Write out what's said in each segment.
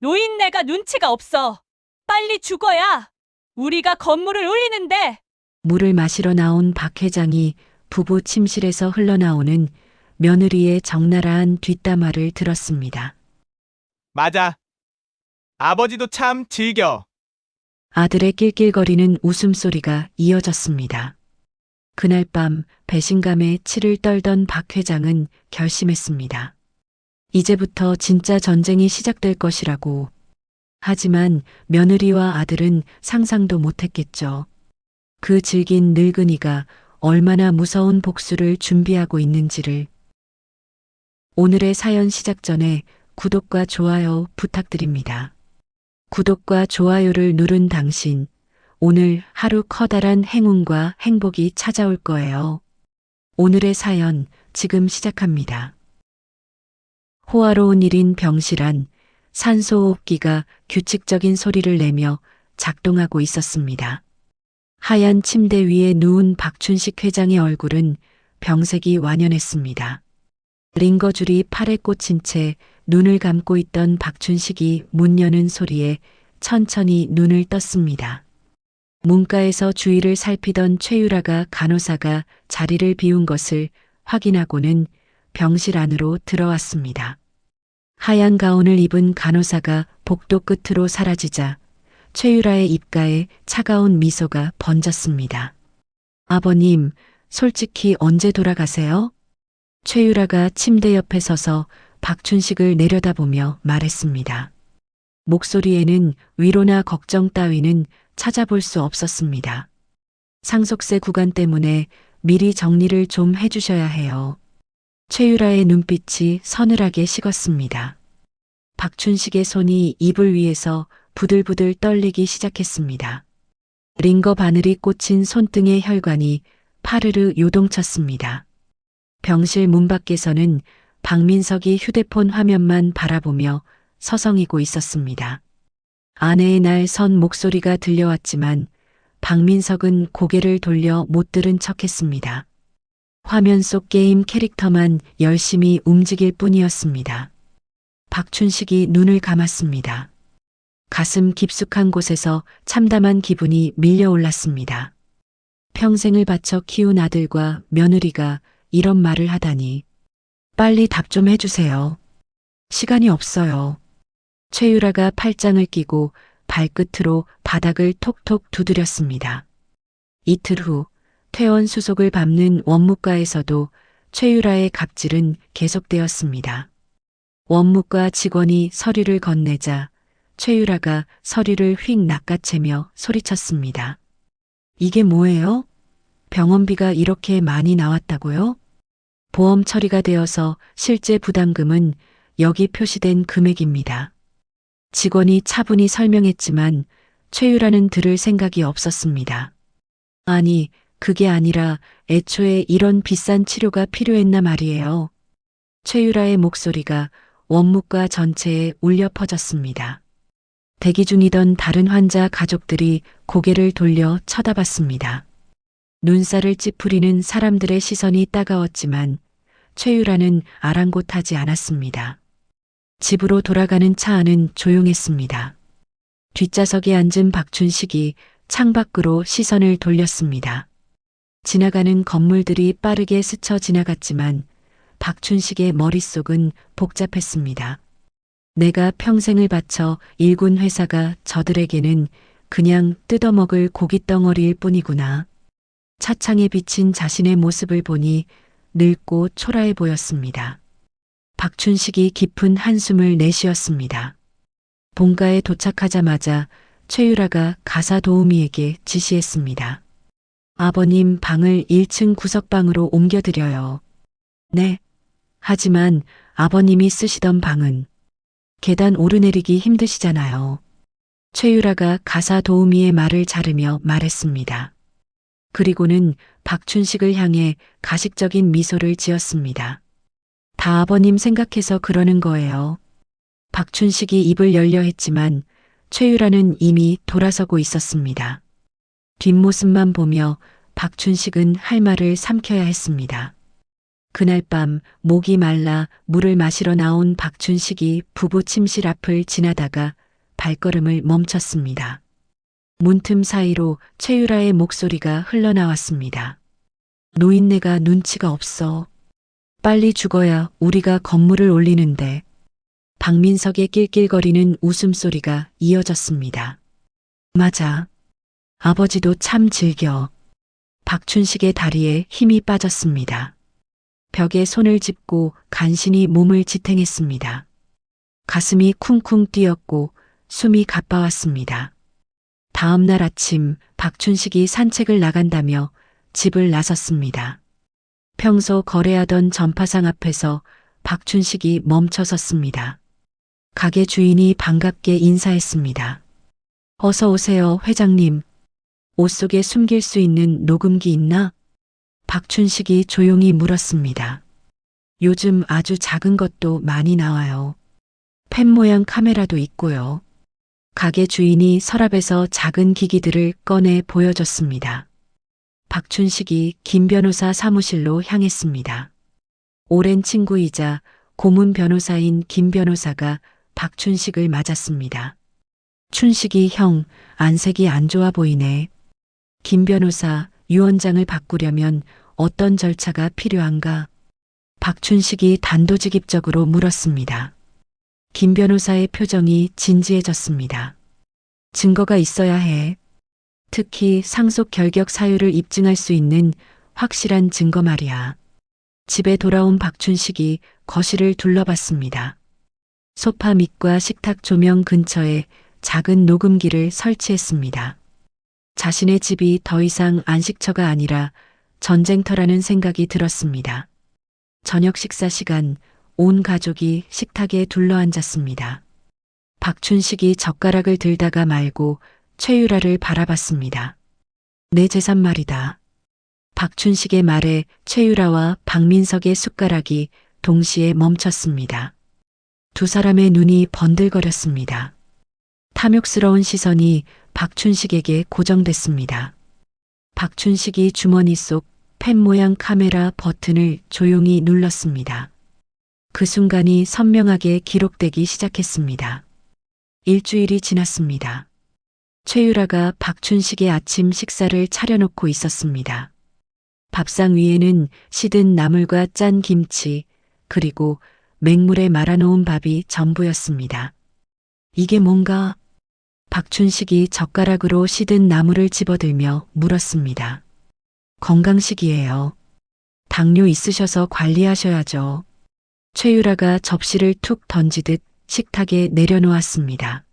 노인네가 눈치가 없어. 빨리 죽어야 우리가 건물을 올리는데. 물을 마시러 나온 박 회장이 부부 침실에서 흘러나오는 며느리의 적나라한 뒷담화를 들었습니다. 맞아. 아버지도 참 즐겨. 아들의 낄낄거리는 웃음소리가 이어졌습니다. 그날 밤 배신감에 치를 떨던 박 회장은 결심했습니다. 이제부터 진짜 전쟁이 시작될 것이라고. 하지만 며느리와 아들은 상상도 못했겠죠. 그 질긴 늙은이가 얼마나 무서운 복수를 준비하고 있는지를. 오늘의 사연 시작 전에 구독과 좋아요 부탁드립니다. 구독과 좋아요를 누른 당신, 오늘 하루 커다란 행운과 행복이 찾아올 거예요. 오늘의 사연 지금 시작합니다. 호화로운 1인 병실 안 산소호흡기가 규칙적인 소리를 내며 작동하고 있었습니다. 하얀 침대 위에 누운 박춘식 회장의 얼굴은 병색이 완연했습니다. 링거줄이 팔에 꽂힌 채 눈을 감고 있던 박춘식이 문 여는 소리에 천천히 눈을 떴습니다. 문가에서 주위를 살피던 최유라가 간호사가 자리를 비운 것을 확인하고는 병실 안으로 들어왔습니다. 하얀 가운을 입은 간호사가 복도 끝으로 사라지자 최유라의 입가에 차가운 미소가 번졌습니다. 아버님, 솔직히 언제 돌아가세요? 최유라가 침대 옆에 서서 박춘식을 내려다보며 말했습니다. 목소리에는 위로나 걱정 따위는 찾아볼 수 없었습니다. 상속세 구간 때문에 미리 정리를 좀 해주셔야 해요. 최유라의 눈빛이 서늘하게 식었습니다. 박춘식의 손이 이불 위에서 부들부들 떨리기 시작했습니다. 링거 바늘이 꽂힌 손등의 혈관이 파르르 요동쳤습니다. 병실 문 밖에서는 박민석이 휴대폰 화면만 바라보며 서성이고 있었습니다. 아내의 날 선 목소리가 들려왔지만 박민석은 고개를 돌려 못 들은 척했습니다. 화면 속 게임 캐릭터만 열심히 움직일 뿐이었습니다. 박춘식이 눈을 감았습니다. 가슴 깊숙한 곳에서 참담한 기분이 밀려올랐습니다. 평생을 바쳐 키운 아들과 며느리가 이런 말을 하다니. 빨리 답 좀 해주세요. 시간이 없어요. 최유라가 팔짱을 끼고 발끝으로 바닥을 톡톡 두드렸습니다. 이틀 후 퇴원 수속을 밟는 원무과에서도 최유라의 갑질은 계속되었습니다. 원무과 직원이 서류를 건네자 최유라가 서류를 휙 낚아채며 소리쳤습니다. 이게 뭐예요? 병원비가 이렇게 많이 나왔다고요? 보험 처리가 되어서 실제 부담금은 여기 표시된 금액입니다. 직원이 차분히 설명했지만 최유라는 들을 생각이 없었습니다. 아니, 그게 아니라 애초에 이런 비싼 치료가 필요했나 말이에요. 최유라의 목소리가 원무과 전체에 울려 퍼졌습니다. 대기 중이던 다른 환자 가족들이 고개를 돌려 쳐다봤습니다. 눈살을 찌푸리는 사람들의 시선이 따가웠지만 최유라는 아랑곳하지 않았습니다. 집으로 돌아가는 차 안은 조용했습니다. 뒷좌석에 앉은 박춘식이 창밖으로 시선을 돌렸습니다. 지나가는 건물들이 빠르게 스쳐 지나갔지만 박춘식의 머릿속은 복잡했습니다. 내가 평생을 바쳐 일군 회사가 저들에게는 그냥 뜯어먹을 고깃덩어리일 뿐이구나. 차창에 비친 자신의 모습을 보니 늙고 초라해 보였습니다. 박춘식이 깊은 한숨을 내쉬었습니다. 본가에 도착하자마자 최유라가 가사 도우미에게 지시했습니다. 아버님 방을 1층 구석방으로 옮겨드려요. 네. 하지만 아버님이 쓰시던 방은 계단 오르내리기 힘드시잖아요. 최유라가 가사 도우미의 말을 자르며 말했습니다. 그리고는 박춘식을 향해 가식적인 미소를 지었습니다. 다 아버님 생각해서 그러는 거예요. 박춘식이 입을 열려 했지만 최유라는 이미 돌아서고 있었습니다. 뒷모습만 보며 박춘식은 할 말을 삼켜야 했습니다. 그날 밤 목이 말라 물을 마시러 나온 박춘식이 부부 침실 앞을 지나다가 발걸음을 멈췄습니다. 문틈 사이로 최유라의 목소리가 흘러나왔습니다. 노인네가 눈치가 없어. 빨리 죽어야 우리가 건물을 올리는데. 박민석의 낄낄거리는 웃음소리가 이어졌습니다. 맞아. 아버지도 참 즐겨. 박춘식의 다리에 힘이 빠졌습니다. 벽에 손을 짚고 간신히 몸을 지탱했습니다. 가슴이 쿵쿵 뛰었고 숨이 가빠왔습니다. 다음 날 아침 박춘식이 산책을 나간다며 집을 나섰습니다. 평소 거래하던 전파상 앞에서 박춘식이 멈춰섰습니다. 가게 주인이 반갑게 인사했습니다. 어서 오세요, 회장님. 옷 속에 숨길 수 있는 녹음기 있나? 박춘식이 조용히 물었습니다. 요즘 아주 작은 것도 많이 나와요. 펜 모양 카메라도 있고요. 가게 주인이 서랍에서 작은 기기들을 꺼내 보여줬습니다. 박춘식이 김 변호사 사무실로 향했습니다. 오랜 친구이자 고문 변호사인 김 변호사가 박춘식을 맞았습니다. 춘식이 형, 안색이 안 좋아 보이네. 김 변호사, 유언장을 바꾸려면 어떤 절차가 필요한가? 박춘식이 단도직입적으로 물었습니다. 김 변호사의 표정이 진지해졌습니다. 증거가 있어야 해. 특히 상속 결격 사유를 입증할 수 있는 확실한 증거 말이야. 집에 돌아온 박춘식이 거실을 둘러봤습니다. 소파 밑과 식탁 조명 근처에 작은 녹음기를 설치했습니다. 자신의 집이 더 이상 안식처가 아니라 전쟁터라는 생각이 들었습니다. 저녁 식사 시간, 온 가족이 식탁에 둘러앉았습니다. 박춘식이 젓가락을 들다가 말고 최유라를 바라봤습니다. 내 재산 말이다. 박춘식의 말에 최유라와 박민석의 숟가락이 동시에 멈췄습니다. 두 사람의 눈이 번들거렸습니다. 탐욕스러운 시선이 박춘식에게 고정됐습니다. 박춘식이 주머니 속 펜 모양 카메라 버튼을 조용히 눌렀습니다. 그 순간이 선명하게 기록되기 시작했습니다. 일주일이 지났습니다. 최유라가 박춘식의 아침 식사를 차려놓고 있었습니다. 밥상 위에는 시든 나물과 짠 김치, 그리고 맹물에 말아놓은 밥이 전부였습니다. 이게 뭔가? 박춘식이 젓가락으로 시든 나물을 집어들며 물었습니다. 건강식이에요. 당뇨 있으셔서 관리하셔야죠. 최유라가 접시를 툭 던지듯 식탁에 내려놓았습니다.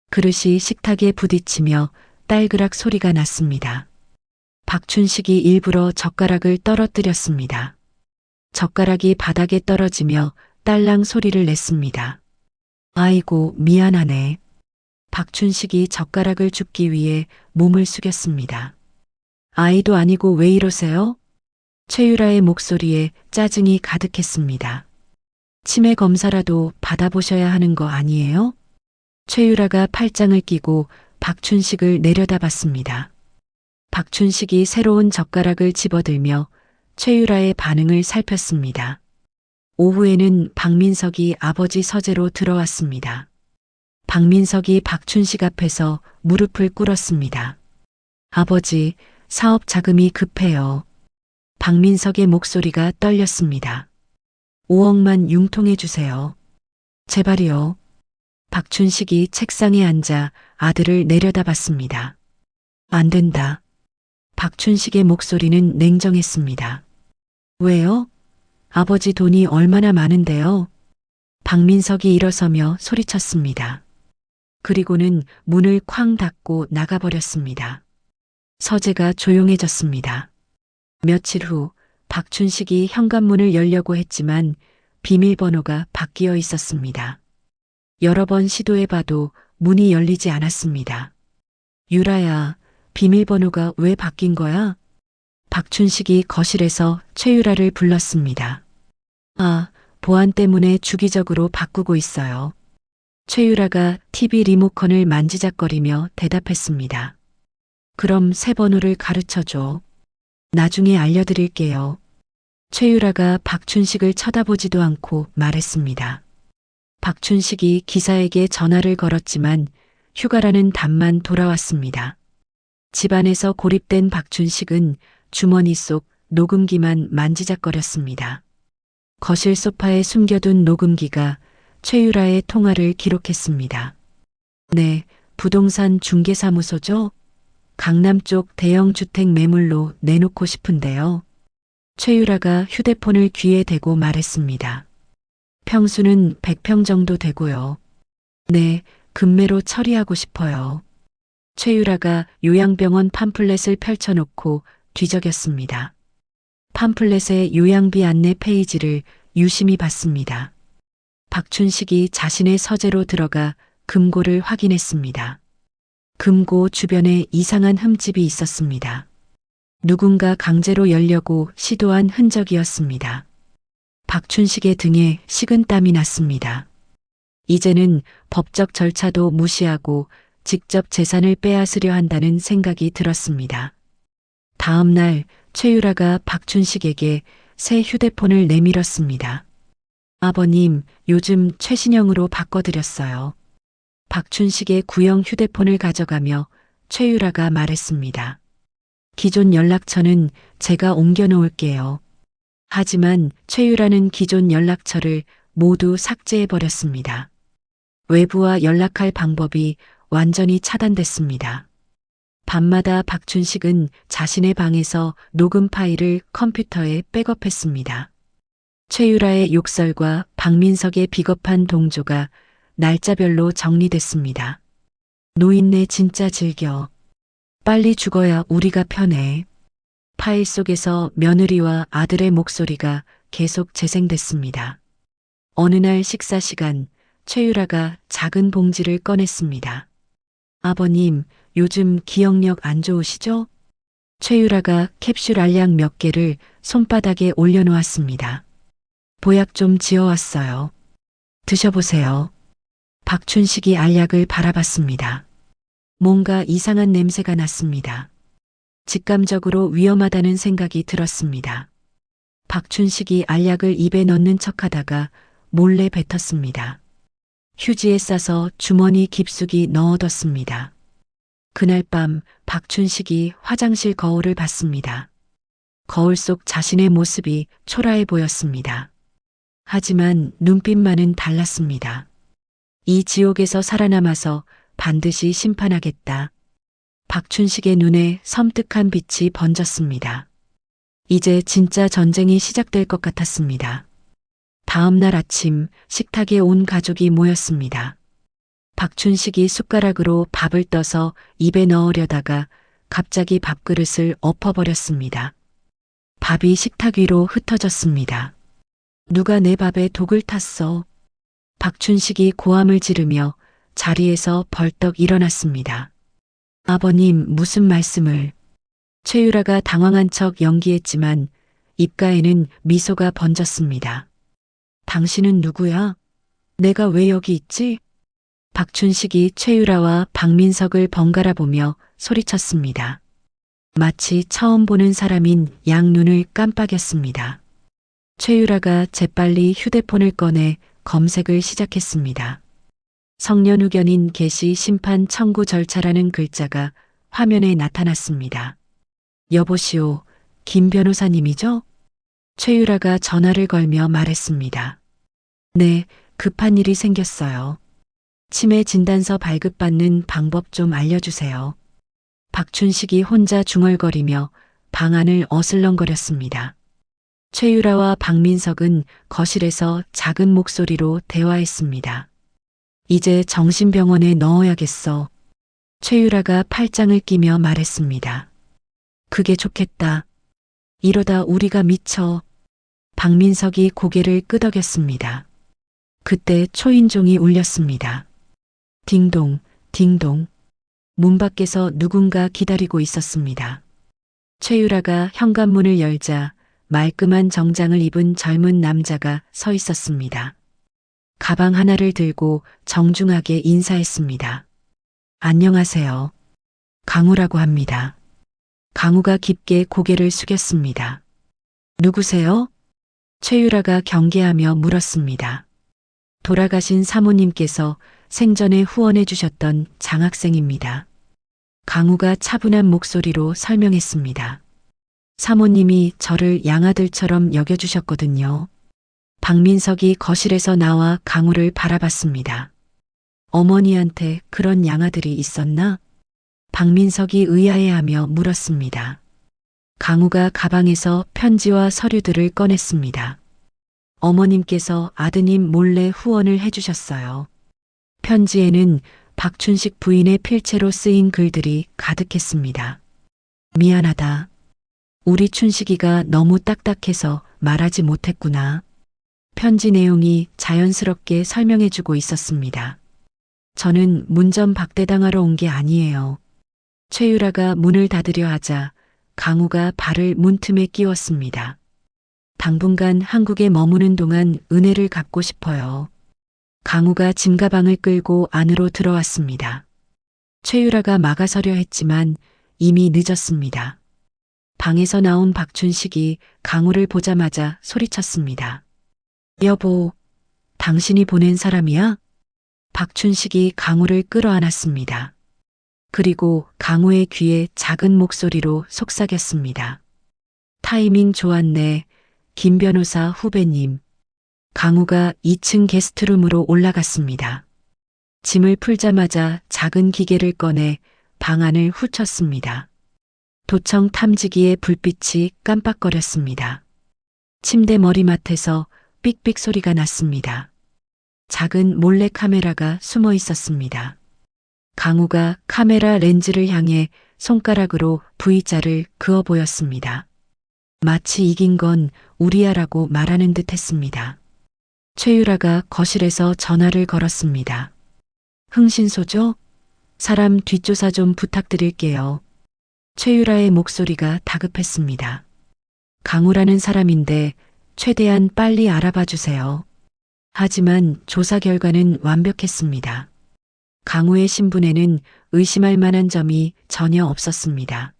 그릇이 식탁에 부딪히며 딸그락 소리가 났습니다. 박춘식이 일부러 젓가락을 떨어뜨렸습니다. 젓가락이 바닥에 떨어지며 딸랑 소리를 냈습니다. 아이고, 미안하네. 박춘식이 젓가락을 줍기 위해 몸을 숙였습니다. 아이도 아니고 왜 이러세요? 최유라의 목소리에 짜증이 가득했습니다. 치매 검사라도 받아보셔야 하는 거 아니에요? 최유라가 팔짱을 끼고 박춘식을 내려다봤습니다. 박춘식이 새로운 젓가락을 집어들며 최유라의 반응을 살폈습니다. 오후에는 박민석이 아버지 서재로 들어왔습니다. 박민석이 박춘식 앞에서 무릎을 꿇었습니다. 아버지, 사업 자금이 급해요. 박민석의 목소리가 떨렸습니다. 5억만 융통해 주세요. 제발이요. 박춘식이 책상에 앉아 아들을 내려다봤습니다. 안 된다. 박춘식의 목소리는 냉정했습니다. 왜요? 아버지 돈이 얼마나 많은데요? 박민석이 일어서며 소리쳤습니다. 그리고는 문을 쾅 닫고 나가버렸습니다. 서재가 조용해졌습니다. 며칠 후 박춘식이 현관문을 열려고 했지만 비밀번호가 바뀌어 있었습니다. 여러 번 시도해봐도 문이 열리지 않았습니다. 유라야, 비밀번호가 왜 바뀐 거야? 박춘식이 거실에서 최유라를 불렀습니다. 아, 보안 때문에 주기적으로 바꾸고 있어요. 최유라가 TV 리모컨을 만지작거리며 대답했습니다. 그럼 새 번호를 가르쳐줘. 나중에 알려드릴게요. 최유라가 박춘식을 쳐다보지도 않고 말했습니다. 박춘식이 기사에게 전화를 걸었지만 휴가라는 답만 돌아왔습니다. 집안에서 고립된 박춘식은 주머니 속 녹음기만 만지작거렸습니다. 거실 소파에 숨겨둔 녹음기가 최유라의 통화를 기록했습니다. 네, 부동산 중개사무소죠? 강남 쪽 대형 주택 매물로 내놓고 싶은데요. 최유라가 휴대폰을 귀에 대고 말했습니다. 평수는 100평 정도 되고요. 네, 금매로 처리하고 싶어요. 최유라가 요양병원 팜플렛을 펼쳐놓고 뒤적였습니다. 팜플렛의 요양비 안내 페이지를 유심히 봤습니다. 박춘식이 자신의 서재로 들어가 금고를 확인했습니다. 금고 주변에 이상한 흠집이 있었습니다. 누군가 강제로 열려고 시도한 흔적이었습니다. 박춘식의 등에 식은땀이 났습니다. 이제는 법적 절차도 무시하고 직접 재산을 빼앗으려 한다는 생각이 들었습니다. 다음 날 최유라가 박춘식에게 새 휴대폰을 내밀었습니다. 아버님, 요즘 최신형으로 바꿔드렸어요. 박춘식의 구형 휴대폰을 가져가며 최유라가 말했습니다. 기존 연락처는 제가 옮겨놓을게요. 하지만 최유라는 기존 연락처를 모두 삭제해버렸습니다. 외부와 연락할 방법이 완전히 차단됐습니다. 밤마다 박춘식은 자신의 방에서 녹음 파일을 컴퓨터에 백업했습니다. 최유라의 욕설과 박민석의 비겁한 동조가 날짜별로 정리됐습니다. 노인네 진짜 즐겨. 빨리 죽어야 우리가 편해. 파일 속에서 며느리와 아들의 목소리가 계속 재생됐습니다. 어느 날 식사 시간, 최유라가 작은 봉지를 꺼냈습니다. 아버님, 요즘 기억력 안 좋으시죠? 최유라가 캡슐 알약 몇 개를 손바닥에 올려놓았습니다. 보약 좀 지어왔어요. 드셔보세요. 박춘식이 알약을 바라봤습니다. 뭔가 이상한 냄새가 났습니다. 직감적으로 위험하다는 생각이 들었습니다. 박춘식이 알약을 입에 넣는 척하다가 몰래 뱉었습니다. 휴지에 싸서 주머니 깊숙이 넣어뒀습니다. 그날 밤 박춘식이 화장실 거울을 봤습니다. 거울 속 자신의 모습이 초라해 보였습니다. 하지만 눈빛만은 달랐습니다. 이 지옥에서 살아남아서 반드시 심판하겠다. 박춘식의 눈에 섬뜩한 빛이 번졌습니다. 이제 진짜 전쟁이 시작될 것 같았습니다. 다음 날 아침 식탁에 온 가족이 모였습니다. 박춘식이 숟가락으로 밥을 떠서 입에 넣으려다가 갑자기 밥그릇을 엎어버렸습니다. 밥이 식탁 위로 흩어졌습니다. 누가 내 밥에 독을 탔어? 박춘식이 고함을 지르며 자리에서 벌떡 일어났습니다. 아버님, 무슨 말씀을? 최유라가 당황한 척 연기했지만 입가에는 미소가 번졌습니다. 당신은 누구야? 내가 왜 여기 있지? 박춘식이 최유라와 박민석을 번갈아 보며 소리쳤습니다. 마치 처음 보는 사람인 양눈을 깜빡였습니다. 최유라가 재빨리 휴대폰을 꺼내 검색을 시작했습니다. 성년후견인 개시 심판 청구 절차라는 글자가 화면에 나타났습니다. 여보시오, 김 변호사님이죠? 최유라가 전화를 걸며 말했습니다. 네, 급한 일이 생겼어요. 치매 진단서 발급받는 방법 좀 알려주세요. 박춘식이 혼자 중얼거리며 방 안을 어슬렁거렸습니다. 최유라와 박민석은 거실에서 작은 목소리로 대화했습니다. 이제 정신병원에 넣어야겠어. 최유라가 팔짱을 끼며 말했습니다. 그게 좋겠다. 이러다 우리가 미쳐. 박민석이 고개를 끄덕였습니다. 그때 초인종이 울렸습니다. 딩동, 딩동. 문 밖에서 누군가 기다리고 있었습니다. 최유라가 현관문을 열자 말끔한 정장을 입은 젊은 남자가 서 있었습니다. 가방 하나를 들고 정중하게 인사했습니다. 안녕하세요. 강우라고 합니다. 강우가 깊게 고개를 숙였습니다. 누구세요? 최유라가 경계하며 물었습니다. 돌아가신 사모님께서 생전에 후원해 주셨던 장학생입니다. 강우가 차분한 목소리로 설명했습니다. 사모님이 저를 양아들처럼 여겨주셨거든요. 박민석이 거실에서 나와 강우를 바라봤습니다. 어머니한테 그런 양아들이 있었나? 박민석이 의아해하며 물었습니다. 강우가 가방에서 편지와 서류들을 꺼냈습니다. 어머님께서 아드님 몰래 후원을 해주셨어요. 편지에는 박춘식 부인의 필체로 쓰인 글들이 가득했습니다. 미안하다. 우리 춘식이가 너무 딱딱해서 말하지 못했구나. 편지 내용이 자연스럽게 설명해주고 있었습니다. 저는 문전 박대당하러 온 게 아니에요. 최유라가 문을 닫으려 하자 강우가 발을 문틈에 끼웠습니다. 당분간 한국에 머무는 동안 은혜를 갚고 싶어요. 강우가 짐가방을 끌고 안으로 들어왔습니다. 최유라가 막아서려 했지만 이미 늦었습니다. 방에서 나온 박춘식이 강우를 보자마자 소리쳤습니다. 여보, 당신이 보낸 사람이야? 박춘식이 강우를 끌어안았습니다. 그리고 강우의 귀에 작은 목소리로 속삭였습니다. 타이밍 좋았네, 김 변호사 후배님. 강우가 2층 게스트룸으로 올라갔습니다. 짐을 풀자마자 작은 기계를 꺼내 방 안을 훑었습니다. 도청 탐지기의 불빛이 깜빡거렸습니다. 침대 머리맡에서 삑삑 소리가 났습니다. 작은 몰래 카메라가 숨어 있었습니다. 강우가 카메라 렌즈를 향해 손가락으로 V자를 그어 보였습니다. 마치 이긴 건 우리야라고 말하는 듯 했습니다. 최유라가 거실에서 전화를 걸었습니다. 흥신소죠? 사람 뒷조사 좀 부탁드릴게요. 최유라의 목소리가 다급했습니다. 강우라는 사람인데 최대한 빨리 알아봐 주세요. 하지만 조사 결과는 완벽했습니다. 강우의 신분에는 의심할 만한 점이 전혀 없었습니다.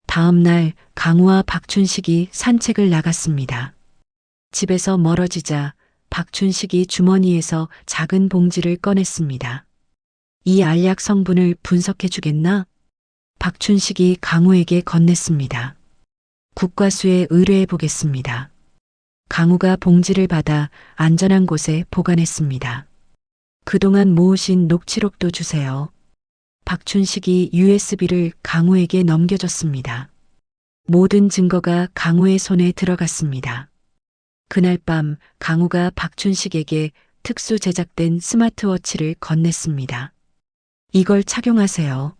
다음 날 강우와 박춘식이 산책을 나갔습니다. 집에서 멀어지자 박춘식이 주머니에서 작은 봉지를 꺼냈습니다. 이 알약 성분을 분석해 주겠나? 박춘식이 강우에게 건넸습니다. 국과수에 의뢰해 보겠습니다. 강우가 봉지를 받아 안전한 곳에 보관했습니다. 그동안 모으신 녹취록도 주세요. 박춘식이 USB를 강우에게 넘겨줬습니다. 모든 증거가 강우의 손에 들어갔습니다. 그날 밤 강우가 박춘식에게 특수 제작된 스마트워치를 건넸습니다. 이걸 착용하세요.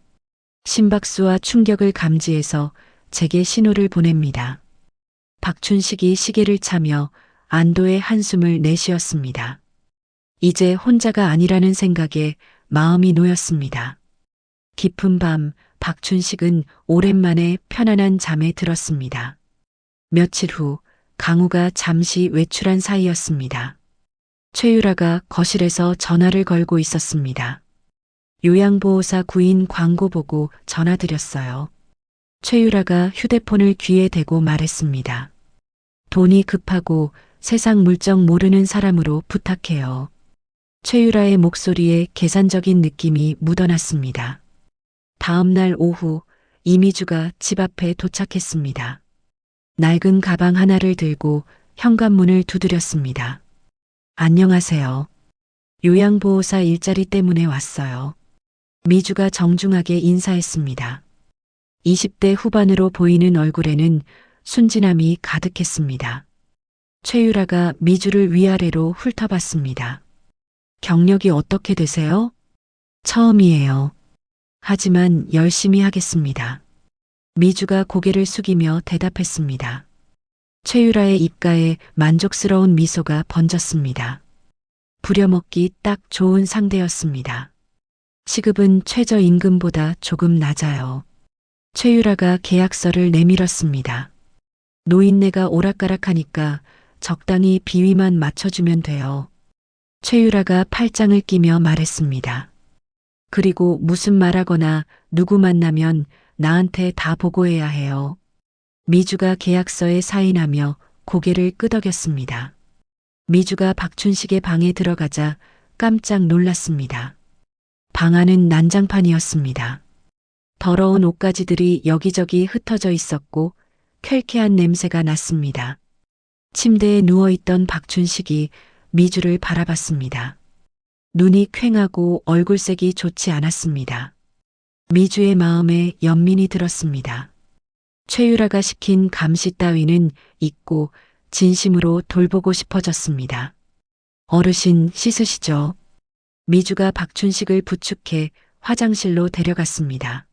심박수와 충격을 감지해서 제게 신호를 보냅니다. 박춘식이 시계를 차며 안도의 한숨을 내쉬었습니다. 이제 혼자가 아니라는 생각에 마음이 놓였습니다. 깊은 밤 박춘식은 오랜만에 편안한 잠에 들었습니다. 며칠 후 강우가 잠시 외출한 사이였습니다. 최유라가 거실에서 전화를 걸고 있었습니다. 요양보호사 구인 광고 보고 전화드렸어요. 최유라가 휴대폰을 귀에 대고 말했습니다. 돈이 급하고 세상 물정 모르는 사람으로 부탁해요. 최유라의 목소리에 계산적인 느낌이 묻어났습니다. 다음 날 오후 이미주가 집 앞에 도착했습니다. 낡은 가방 하나를 들고 현관문을 두드렸습니다. 안녕하세요. 요양보호사 일자리 때문에 왔어요. 미주가 정중하게 인사했습니다. 20대 후반으로 보이는 얼굴에는 순진함이 가득했습니다. 최유라가 미주를 위아래로 훑어봤습니다. 경력이 어떻게 되세요? 처음이에요. 하지만 열심히 하겠습니다. 미주가 고개를 숙이며 대답했습니다. 최유라의 입가에 만족스러운 미소가 번졌습니다. 부려먹기 딱 좋은 상대였습니다. 시급은 최저임금보다 조금 낮아요. 최유라가 계약서를 내밀었습니다. 노인네가 오락가락하니까 적당히 비위만 맞춰주면 돼요. 최유라가 팔짱을 끼며 말했습니다. 그리고 무슨 말하거나 누구 만나면 나한테 다 보고해야 해요. 미주가 계약서에 사인하며 고개를 끄덕였습니다. 미주가 박춘식의 방에 들어가자 깜짝 놀랐습니다. 방 안은 난장판이었습니다. 더러운 옷가지들이 여기저기 흩어져 있었고 쾌쾌한 냄새가 났습니다. 침대에 누워있던 박춘식이 미주를 바라봤습니다. 눈이 퀭하고 얼굴색이 좋지 않았습니다. 미주의 마음에 연민이 들었습니다. 최유라가 시킨 감시 따위는 잊고 진심으로 돌보고 싶어졌습니다. 어르신 씻으시죠. 미주가 박춘식을 부축해 화장실로 데려갔습니다.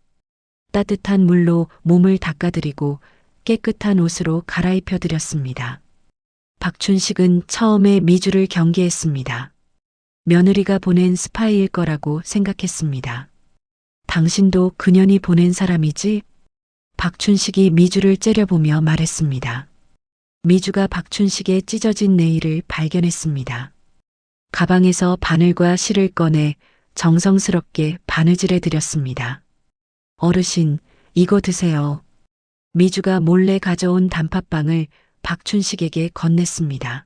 따뜻한 물로 몸을 닦아드리고 깨끗한 옷으로 갈아입혀드렸습니다. 박춘식은 처음에 미주를 경계했습니다. 며느리가 보낸 스파이일 거라고 생각했습니다. 당신도 그년이 보낸 사람이지? 박춘식이 미주를 째려보며 말했습니다. 미주가 박춘식의 찢어진 네일을 발견했습니다. 가방에서 바늘과 실을 꺼내 정성스럽게 바느질해 드렸습니다. 어르신, 이거 드세요. 미주가 몰래 가져온 단팥빵을 박춘식에게 건넸습니다.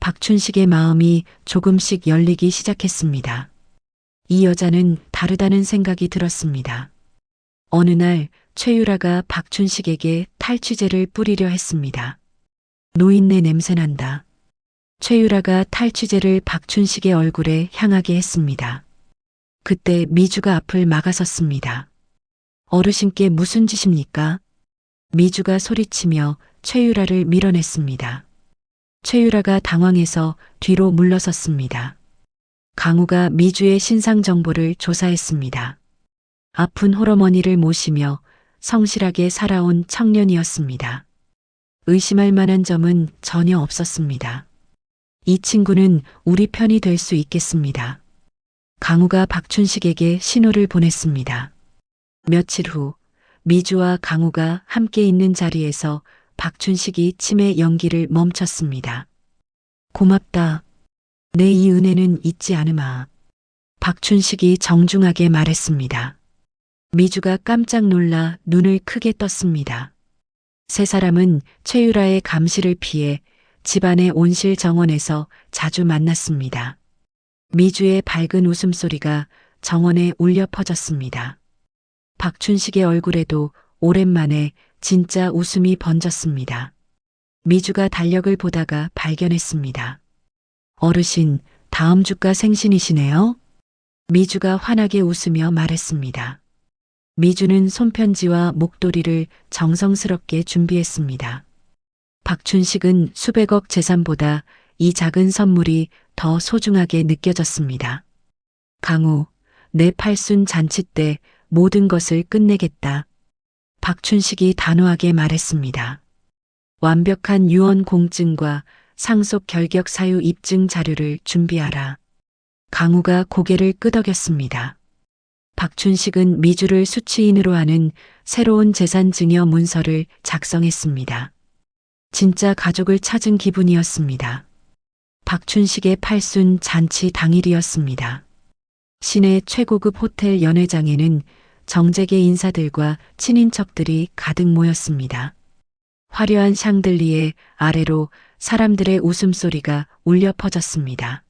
박춘식의 마음이 조금씩 열리기 시작했습니다. 이 여자는 다르다는 생각이 들었습니다. 어느 날 최유라가 박춘식에게 탈취제를 뿌리려 했습니다. 노인네 냄새난다. 최유라가 탈취제를 박춘식의 얼굴에 향하게 했습니다. 그때 미주가 앞을 막아섰습니다. 어르신께 무슨 짓입니까? 미주가 소리치며 최유라를 밀어냈습니다. 최유라가 당황해서 뒤로 물러섰습니다. 강우가 미주의 신상 정보를 조사했습니다. 아픈 홀어머니를 모시며 성실하게 살아온 청년이었습니다. 의심할 만한 점은 전혀 없었습니다. 이 친구는 우리 편이 될 수 있겠습니다. 강우가 박춘식에게 신호를 보냈습니다. 며칠 후 미주와 강우가 함께 있는 자리에서 박춘식이 치매 연기를 멈췄습니다. 고맙다. 내 이 은혜는 잊지 않으마. 박춘식이 정중하게 말했습니다. 미주가 깜짝 놀라 눈을 크게 떴습니다. 세 사람은 최유라의 감시를 피해 집안의 온실 정원에서 자주 만났습니다. 미주의 밝은 웃음소리가 정원에 울려 퍼졌습니다. 박춘식의 얼굴에도 오랜만에 진짜 웃음이 번졌습니다. 미주가 달력을 보다가 발견했습니다. 어르신, 다음 주가 생신이시네요? 미주가 환하게 웃으며 말했습니다. 미주는 손편지와 목도리를 정성스럽게 준비했습니다. 박춘식은 수백억 재산보다 이 작은 선물이 더 소중하게 느껴졌습니다. 강우, 내 팔순 잔치 때 모든 것을 끝내겠다. 박춘식이 단호하게 말했습니다. 완벽한 유언 공증과 상속 결격 사유 입증 자료를 준비하라. 강우가 고개를 끄덕였습니다. 박춘식은 미주를 수취인으로 하는 새로운 재산 증여 문서를 작성했습니다. 진짜 가족을 찾은 기분이었습니다. 박춘식의 팔순 잔치 당일이었습니다. 시내 최고급 호텔 연회장에는 정재계 인사들과 친인척들이 가득 모였습니다. 화려한 샹들리에 아래로 사람들의 웃음소리가 울려 퍼졌습니다.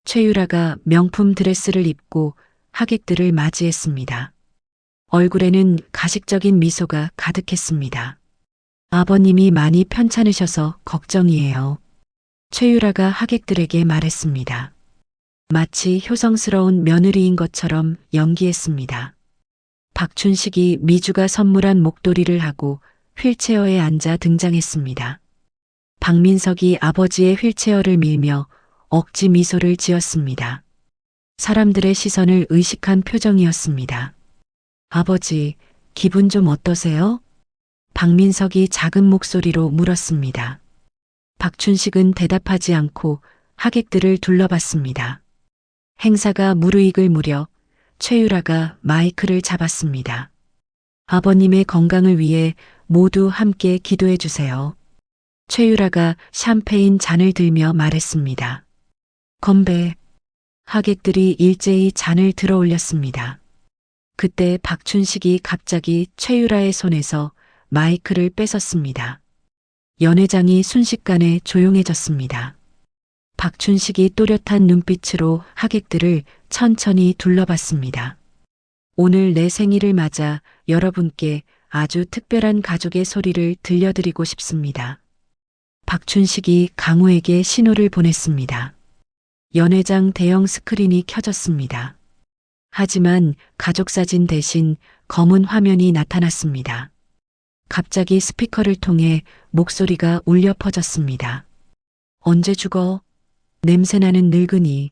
최유라가 명품 드레스를 입고 하객들을 맞이했습니다. 얼굴에는 가식적인 미소가 가득했습니다. 아버님이 많이 편찮으셔서 걱정이에요. 최유라가 하객들에게 말했습니다. 마치 효성스러운 며느리인 것처럼 연기했습니다. 박춘식이 미주가 선물한 목도리를 하고 휠체어에 앉아 등장했습니다. 박민석이 아버지의 휠체어를 밀며 억지 미소를 지었습니다. 사람들의 시선을 의식한 표정이었습니다. 아버지, 기분 좀 어떠세요? 박민석이 작은 목소리로 물었습니다. 박춘식은 대답하지 않고 하객들을 둘러봤습니다. 행사가 무르익을 무렵 최유라가 마이크를 잡았습니다. 아버님의 건강을 위해 모두 함께 기도해 주세요. 최유라가 샴페인 잔을 들며 말했습니다. 건배. 하객들이 일제히 잔을 들어 올렸습니다. 그때 박춘식이 갑자기 최유라의 손에서 마이크를 뺏었습니다. 연회장이 순식간에 조용해졌습니다. 박춘식이 또렷한 눈빛으로 하객들을 천천히 둘러봤습니다. 오늘 내 생일을 맞아 여러분께 아주 특별한 가족의 소리를 들려드리고 싶습니다. 박춘식이 강우에게 신호를 보냈습니다. 연회장 대형 스크린이 켜졌습니다. 하지만 가족 사진 대신 검은 화면이 나타났습니다. 갑자기 스피커를 통해 목소리가 울려 퍼졌습니다. 언제 죽어? 냄새나는 늙은이.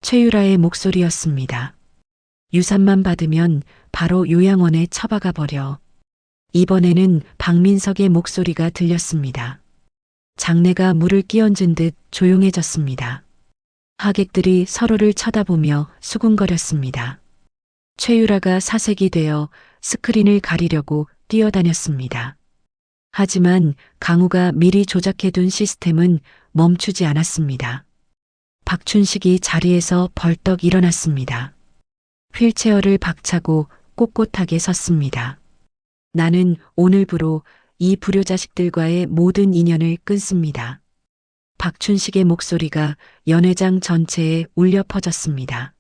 최유라의 목소리였습니다. 유산만 받으면 바로 요양원에 처박아 버려. 이번에는 박민석의 목소리가 들렸습니다. 장내가 물을 끼얹은 듯 조용해졌습니다. 하객들이 서로를 쳐다보며 수군거렸습니다. 최유라가 사색이 되어 스크린을 가리려고 뛰어다녔습니다. 하지만 강우가 미리 조작해둔 시스템은 멈추지 않았습니다. 박춘식이 자리에서 벌떡 일어났습니다. 휠체어를 박차고 꼿꼿하게 섰습니다. 나는 오늘부로 이 불효자식들과의 모든 인연을 끊습니다. 박춘식의 목소리가 연회장 전체에 울려 퍼졌습니다.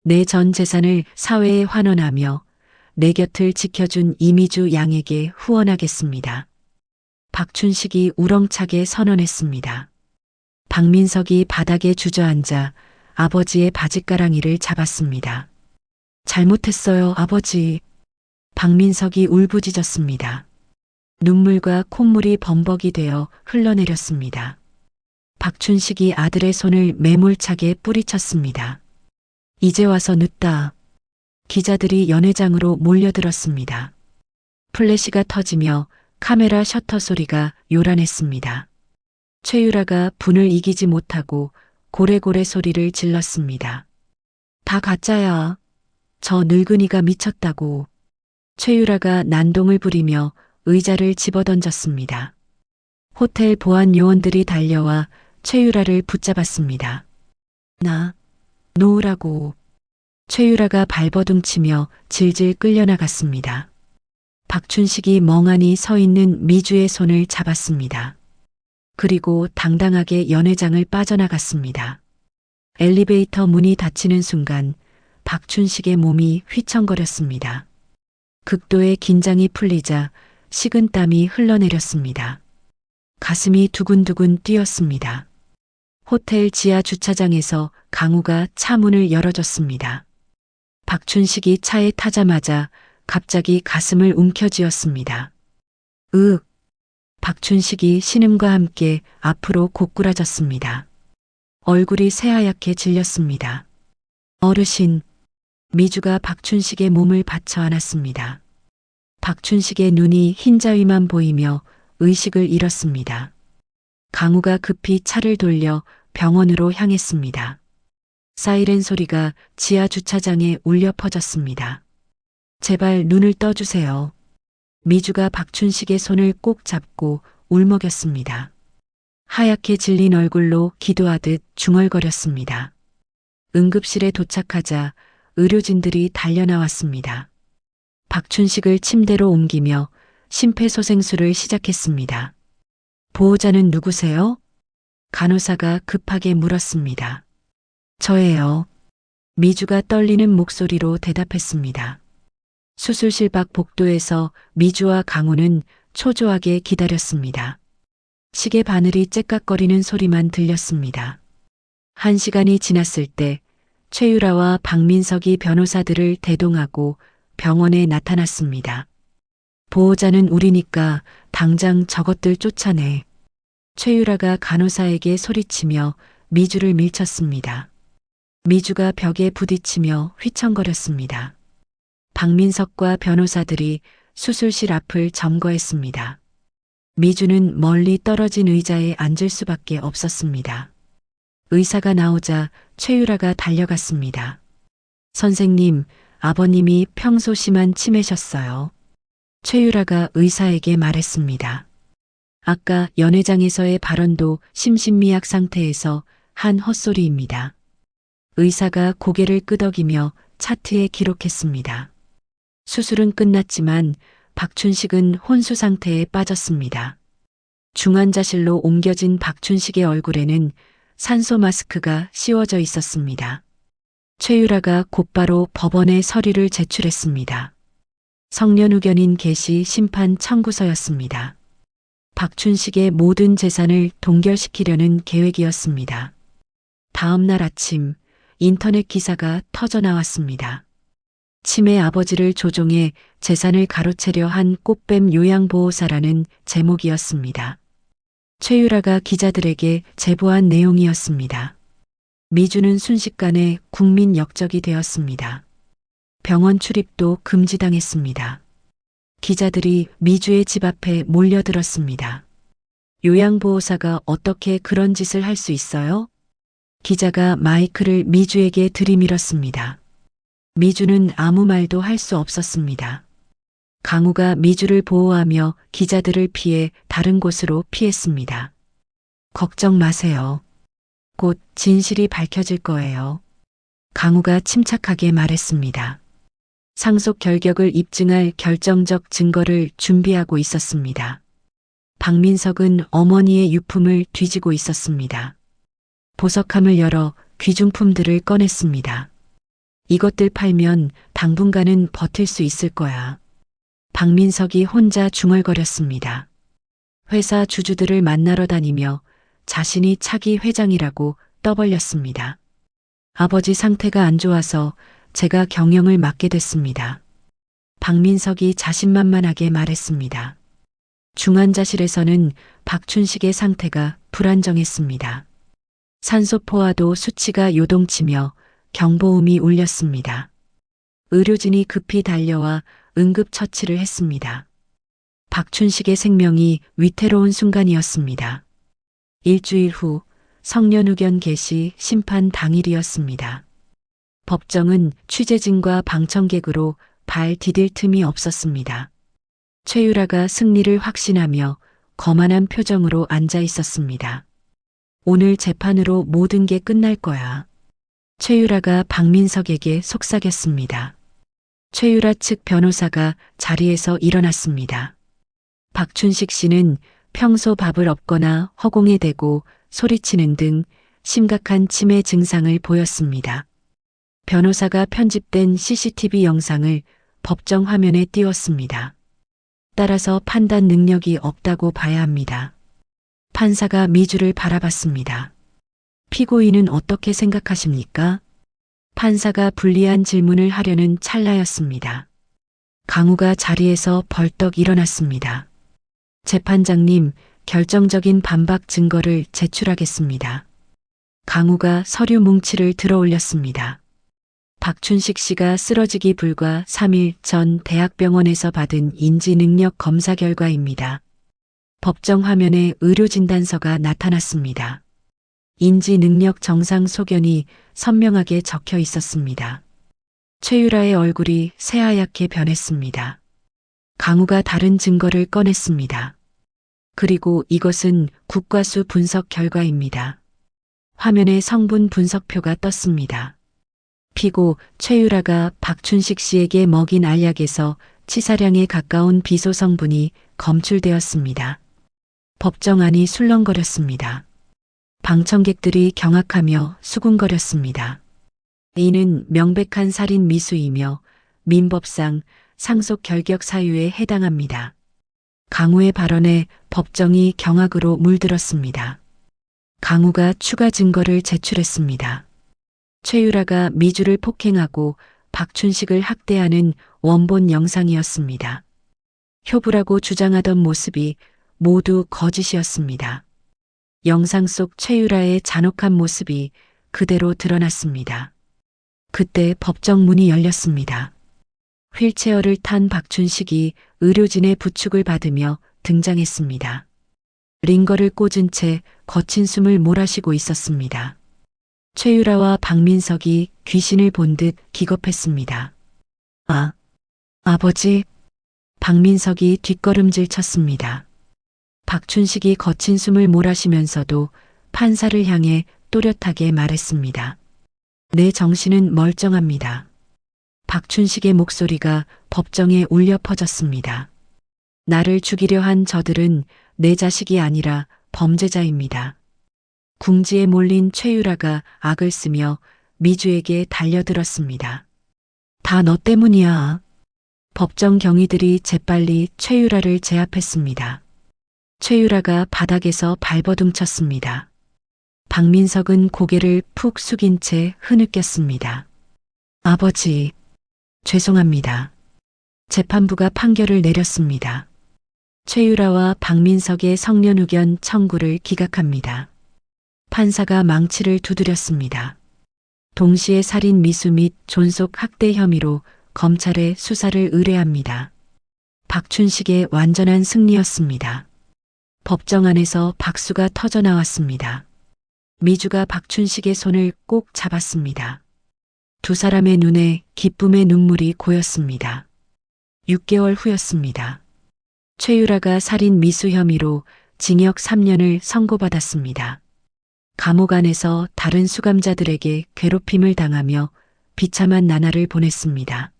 내 전 재산을 사회에 환원하며 내 곁을 지켜준 이미주 양에게 후원하겠습니다. 박춘식이 우렁차게 선언했습니다. 박민석이 바닥에 주저앉아 아버지의 바짓가랑이를 잡았습니다. 잘못했어요, 아버지. 박민석이 울부짖었습니다. 눈물과 콧물이 범벅이 되어 흘러내렸습니다. 박춘식이 아들의 손을 매몰차게 뿌리쳤습니다. 이제 와서 늦다. 기자들이 연회장으로 몰려들었습니다. 플래시가 터지며 카메라 셔터 소리가 요란했습니다. 최유라가 분을 이기지 못하고 고래고래 소리를 질렀습니다. 다 가짜야. 저 늙은이가 미쳤다고. 최유라가 난동을 부리며 의자를 집어던졌습니다. 호텔 보안 요원들이 달려와 최유라를 붙잡았습니다. 나 놓으라고. 최유라가 발버둥치며 질질 끌려나갔습니다. 박춘식이 멍하니 서 있는 미주의 손을 잡았습니다. 그리고 당당하게 연회장을 빠져나갔습니다. 엘리베이터 문이 닫히는 순간 박춘식의 몸이 휘청거렸습니다. 극도의 긴장이 풀리자 식은땀이 흘러내렸습니다. 가슴이 두근두근 뛰었습니다. 호텔 지하 주차장에서 강우가 차 문을 열어줬습니다. 박춘식이 차에 타자마자 갑자기 가슴을 움켜쥐었습니다. 박춘식이 신음과 함께 앞으로 고꾸라졌습니다. 얼굴이 새하얗게 질렸습니다. 어르신. 미주가 박춘식의 몸을 받쳐 안았습니다. 박춘식의 눈이 흰자위만 보이며 의식을 잃었습니다. 강우가 급히 차를 돌려 병원으로 향했습니다. 사이렌 소리가 지하 주차장에 울려 퍼졌습니다. 제발 눈을 떠주세요. 미주가 박춘식의 손을 꼭 잡고 울먹였습니다. 하얗게 질린 얼굴로 기도하듯 중얼거렸습니다. 응급실에 도착하자 의료진들이 달려나왔습니다. 박춘식을 침대로 옮기며 심폐소생술을 시작했습니다. 보호자는 누구세요? 간호사가 급하게 물었습니다. 저예요. 미주가 떨리는 목소리로 대답했습니다. 수술실 밖 복도에서 미주와 강우는 초조하게 기다렸습니다. 시계 바늘이 째깍거리는 소리만 들렸습니다. 1시간이 지났을 때 최유라와 박민석이 변호사들을 대동하고 병원에 나타났습니다. 보호자는 우리니까 당장 저것들 쫓아내. 최유라가 간호사에게 소리치며 미주를 밀쳤습니다. 미주가 벽에 부딪히며 휘청거렸습니다. 박민석과 변호사들이 수술실 앞을 점거했습니다. 미주는 멀리 떨어진 의자에 앉을 수밖에 없었습니다. 의사가 나오자 최유라가 달려갔습니다. 선생님, 아버님이 평소 심한 치매셨어요. 최유라가 의사에게 말했습니다. 아까 연회장에서의 발언도 심신미약 상태에서 한 헛소리입니다. 의사가 고개를 끄덕이며 차트에 기록했습니다. 수술은 끝났지만 박춘식은 혼수 상태에 빠졌습니다. 중환자실로 옮겨진 박춘식의 얼굴에는 산소 마스크가 씌워져 있었습니다. 최유라가 곧바로 법원에 서류를 제출했습니다. 성년 후견인 개시 심판 청구서였습니다. 박춘식의 모든 재산을 동결시키려는 계획이었습니다. 다음 날 아침 인터넷 기사가 터져 나왔습니다. 치매 아버지를 조종해 재산을 가로채려 한 꽃뱀 요양보호사라는 제목이었습니다. 최유라가 기자들에게 제보한 내용이었습니다. 미주는 순식간에 국민 역적이 되었습니다. 병원 출입도 금지당했습니다. 기자들이 미주의 집 앞에 몰려들었습니다. 요양보호사가 어떻게 그런 짓을 할 수 있어요? 기자가 마이크를 미주에게 들이밀었습니다. 미주는 아무 말도 할 수 없었습니다. 강우가 미주를 보호하며 기자들을 피해 다른 곳으로 피했습니다. 걱정 마세요. 곧 진실이 밝혀질 거예요. 강우가 침착하게 말했습니다. 상속 결격을 입증할 결정적 증거를 준비하고 있었습니다. 박민석은 어머니의 유품을 뒤지고 있었습니다. 보석함을 열어 귀중품들을 꺼냈습니다. 이것들 팔면 당분간은 버틸 수 있을 거야. 박민석이 혼자 중얼거렸습니다. 회사 주주들을 만나러 다니며 자신이 차기 회장이라고 떠벌렸습니다. 아버지 상태가 안 좋아서 제가 경영을 맡게 됐습니다. 박민석이 자신만만하게 말했습니다. 중환자실에서는 박춘식의 상태가 불안정했습니다. 산소포화도 수치가 요동치며 경보음이 울렸습니다. 의료진이 급히 달려와 응급처치를 했습니다. 박춘식의 생명이 위태로운 순간이었습니다. 일주일 후 성년후견 개시 심판 당일이었습니다. 법정은 취재진과 방청객으로 발 디딜 틈이 없었습니다. 최유라가 승리를 확신하며 거만한 표정으로 앉아 있었습니다. 오늘 재판으로 모든 게 끝날 거야. 최유라가 박민석에게 속삭였습니다. 최유라 측 변호사가 자리에서 일어났습니다. 박춘식 씨는 평소 밥을 엎거나 허공에 대고 소리치는 등 심각한 치매 증상을 보였습니다. 변호사가 편집된 CCTV 영상을 법정 화면에 띄웠습니다. 따라서 판단 능력이 없다고 봐야 합니다. 판사가 미주를 바라봤습니다. 피고인은 어떻게 생각하십니까? 판사가 불리한 질문을 하려는 찰나였습니다. 강우가 자리에서 벌떡 일어났습니다. 재판장님, 결정적인 반박 증거를 제출하겠습니다. 강우가 서류 뭉치를 들어 올렸습니다. 박춘식 씨가 쓰러지기 불과 3일 전 대학병원에서 받은 인지능력 검사 결과입니다. 법정 화면에 의료진단서가 나타났습니다. 인지능력 정상 소견이 선명하게 적혀 있었습니다. 최유라의 얼굴이 새하얗게 변했습니다. 강우가 다른 증거를 꺼냈습니다. 그리고 이것은 국과수 분석 결과입니다. 화면에 성분 분석표가 떴습니다. 피고 최유라가 박춘식 씨에게 먹인 알약에서 치사량에 가까운 비소 성분이 검출되었습니다. 법정 안이 술렁거렸습니다. 방청객들이 경악하며 수군거렸습니다. 이는 명백한 살인 미수이며 민법상 상속 결격 사유에 해당합니다. 강우의 발언에 법정이 경악으로 물들었습니다. 강우가 추가 증거를 제출했습니다. 최유라가 미주를 폭행하고 박춘식을 학대하는 원본 영상이었습니다. 효부라고 주장하던 모습이 모두 거짓이었습니다. 영상 속 최유라의 잔혹한 모습이 그대로 드러났습니다. 그때 법정 문이 열렸습니다. 휠체어를 탄 박춘식이 의료진의 부축을 받으며 등장했습니다. 링거를 꽂은 채 거친 숨을 몰아쉬고 있었습니다. 최유라와 박민석이 귀신을 본 듯 기겁했습니다. 아버지. 박민석이 뒷걸음질 쳤습니다. 박춘식이 거친 숨을 몰아쉬면서도 판사를 향해 또렷하게 말했습니다. 내 정신은 멀쩡합니다. 박춘식의 목소리가 법정에 울려 퍼졌습니다. 나를 죽이려 한 저들은 내 자식이 아니라 범죄자입니다. 궁지에 몰린 최유라가 악을 쓰며 미주에게 달려들었습니다. 다 너 때문이야. 법정 경위들이 재빨리 최유라를 제압했습니다. 최유라가 바닥에서 발버둥쳤습니다. 박민석은 고개를 푹 숙인 채 흐느꼈습니다. 아버지, 죄송합니다. 재판부가 판결을 내렸습니다. 최유라와 박민석의 성년 의견 청구를 기각합니다. 판사가 망치를 두드렸습니다. 동시에 살인 미수 및 존속 학대 혐의로 검찰에 수사를 의뢰합니다. 박춘식의 완전한 승리였습니다. 법정 안에서 박수가 터져 나왔습니다. 미주가 박춘식의 손을 꼭 잡았습니다. 두 사람의 눈에 기쁨의 눈물이 고였습니다. 6개월 후였습니다. 최유라가 살인 미수 혐의로 징역 3년을 선고받았습니다. 감옥 안에서 다른 수감자들에게 괴롭힘을 당하며 비참한 나날을 보냈습니다.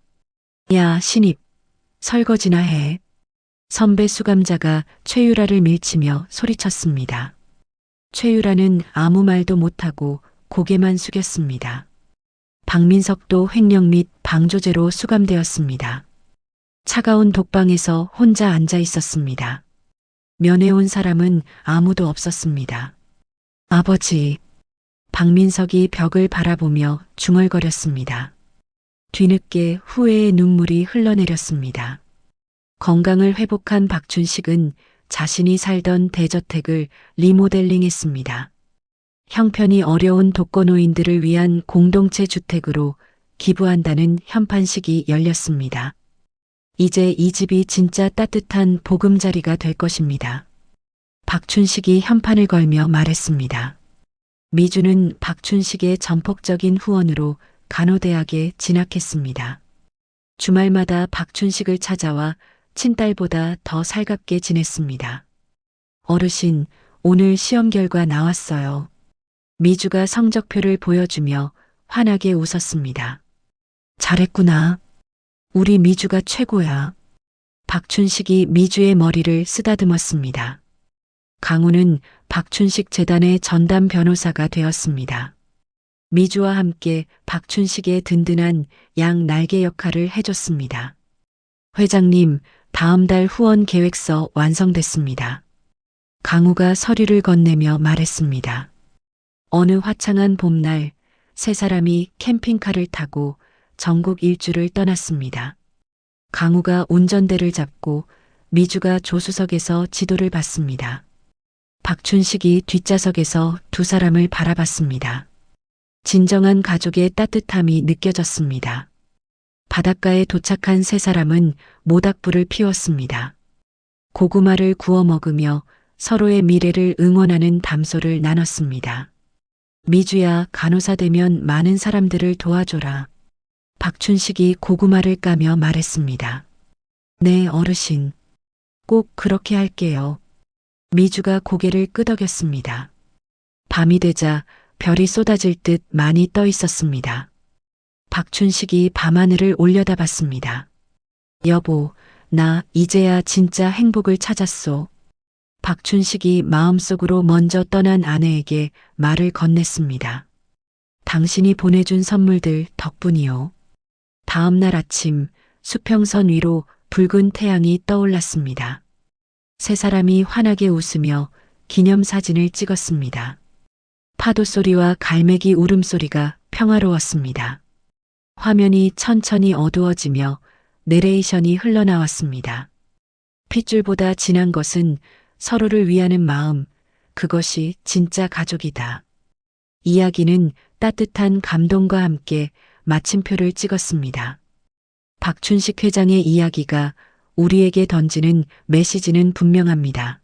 야, 신입, 설거지나 해. 선배 수감자가 최유라를 밀치며 소리쳤습니다. 최유라는 아무 말도 못하고 고개만 숙였습니다. 박민석도 횡령 및 방조제로 수감되었습니다. 차가운 독방에서 혼자 앉아 있었습니다. 면회 온 사람은 아무도 없었습니다. 아버지, 박민석이 벽을 바라보며 중얼거렸습니다. 뒤늦게 후회의 눈물이 흘러내렸습니다. 건강을 회복한 박춘식은 자신이 살던 대저택을 리모델링했습니다. 형편이 어려운 독거노인들을 위한 공동체 주택으로 기부한다는 현판식이 열렸습니다. 이제 이 집이 진짜 따뜻한 보금자리가 될 것입니다. 박춘식이 현판을 걸며 말했습니다. 미주는 박춘식의 전폭적인 후원으로 간호대학에 진학했습니다. 주말마다 박춘식을 찾아와 친딸보다 더 살갑게 지냈습니다. 어르신, 오늘 시험 결과 나왔어요. 미주가 성적표를 보여주며 환하게 웃었습니다. 잘했구나. 우리 미주가 최고야. 박춘식이 미주의 머리를 쓰다듬었습니다. 강우는 박춘식 재단의 전담 변호사가 되었습니다. 미주와 함께 박춘식의 든든한 양 날개 역할을 해줬습니다. 회장님, 다음 달 후원 계획서 완성됐습니다. 강우가 서류를 건네며 말했습니다. 어느 화창한 봄날, 세 사람이 캠핑카를 타고 전국 일주를 떠났습니다. 강우가 운전대를 잡고 미주가 조수석에서 지도를 봤습니다. 박춘식이 뒷좌석에서 두 사람을 바라봤습니다. 진정한 가족의 따뜻함이 느껴졌습니다. 바닷가에 도착한 세 사람은 모닥불을 피웠습니다. 고구마를 구워 먹으며 서로의 미래를 응원하는 담소를 나눴습니다. 미주야, 간호사 되면 많은 사람들을 도와줘라. 박춘식이 고구마를 까며 말했습니다. 네, 어르신. 꼭 그렇게 할게요. 미주가 고개를 끄덕였습니다. 밤이 되자 별이 쏟아질 듯 많이 떠 있었습니다. 박춘식이 밤하늘을 올려다봤습니다. 여보, 나 이제야 진짜 행복을 찾았소. 박춘식이 마음속으로 먼저 떠난 아내에게 말을 건넸습니다. 당신이 보내준 선물들 덕분이요. 다음 날 아침 수평선 위로 붉은 태양이 떠올랐습니다. 세 사람이 환하게 웃으며 기념사진을 찍었습니다. 파도 소리와 갈매기 울음소리가 평화로웠습니다. 화면이 천천히 어두워지며 내레이션이 흘러나왔습니다. 핏줄보다 진한 것은 서로를 위하는 마음, 그것이 진짜 가족이다. 이야기는 따뜻한 감동과 함께 마침표를 찍었습니다. 박춘식 회장의 이야기가 우리에게 던지는 메시지는 분명합니다.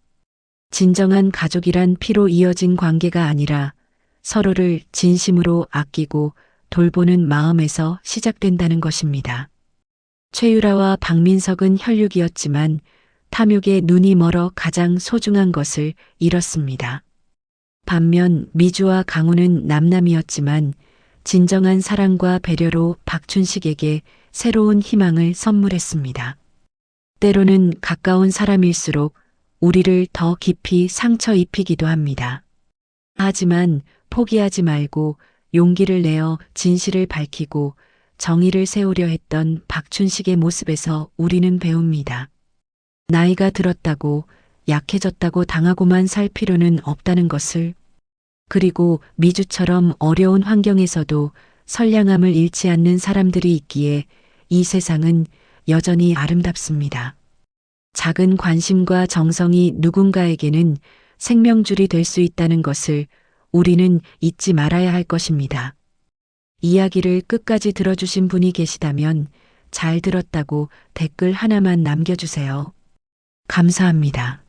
진정한 가족이란 피로 이어진 관계가 아니라 서로를 진심으로 아끼고 돌보는 마음에서 시작된다는 것입니다. 최유라와 박민석은 혈육이었지만 탐욕에 눈이 멀어 가장 소중한 것을 잃었습니다. 반면 미주와 강우는 남남이었지만 진정한 사랑과 배려로 박춘식에게 새로운 희망을 선물했습니다. 때로는 가까운 사람일수록 우리를 더 깊이 상처 입히기도 합니다. 하지만 포기하지 말고 용기를 내어 진실을 밝히고 정의를 세우려 했던 박춘식의 모습에서 우리는 배웁니다. 나이가 들었다고 약해졌다고 당하고만 살 필요는 없다는 것을, 그리고 미주처럼 어려운 환경에서도 선량함을 잃지 않는 사람들이 있기에 이 세상은 여전히 아름답습니다. 작은 관심과 정성이 누군가에게는 생명줄이 될 수 있다는 것을 우리는 잊지 말아야 할 것입니다. 이야기를 끝까지 들어주신 분이 계시다면 잘 들었다고 댓글 하나만 남겨주세요. 감사합니다.